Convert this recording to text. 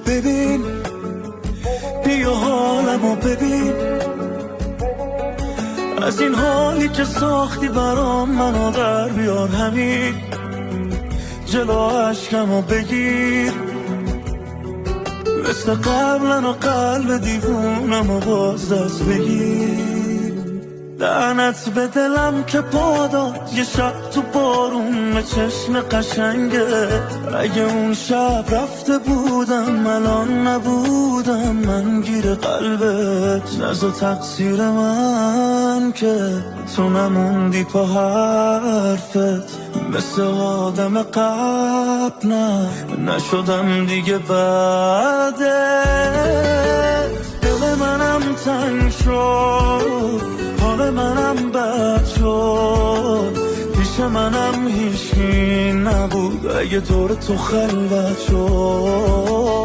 ببین، بیا حالمو ببین، از این حالی که ساختی برام منو در بیار، همین جلو عشقمو بگیر، مثل قبلن و قلب دیوونمو باز دست بگیر. لعنت به دلم که پاداد یه شب تو بارون به چشم قشنگه، اگه اون شب رفته بودم الان نبودم من گیر قلبت. نزا تقصیر من که تو نموندی پا حرفت، مثل آدم قبل نشدم دیگه بعدت. دل منم تنگ شد، حال منم بد شد، پیش منم هیچکی نبود اگه دور تو خلوت شد.